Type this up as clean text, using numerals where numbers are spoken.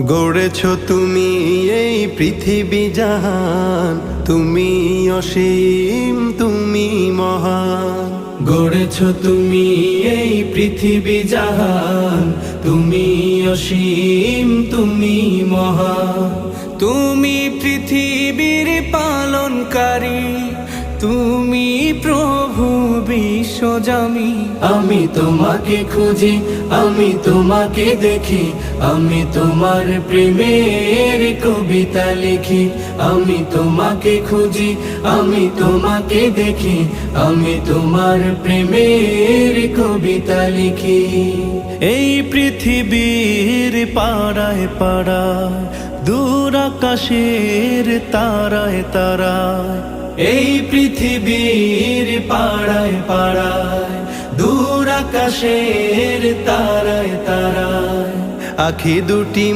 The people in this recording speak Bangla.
গড়েছ তুমি এই পৃথিবী জাহান, তুমি অসীম তুমি মহান। গড়েছ তুমি এই পৃথিবী জাহান, তুমি অসীম তুমি মহান। তুমি পৃথিবীর পালনকারী, তুমি প্রভু বিশ্বজামি। আমি তোমাকে খুঁজি, আমি তোমাকে দেখি, আমি তোমার প্রেমের কবিতা লিখি। আমি তোমাকে খুঁজি, আমি তোমাকে দেখি, আমি তোমার প্রেমের কবিতা লিখি। এই পৃথিবীর পাড়ায় পাড়ায়, দূর আকাশের তারায় তারায়, এই পৃথিবীর পাড়ায় পাড়ায়, দূর আকাশের তারায় তারায়, আখি দুটি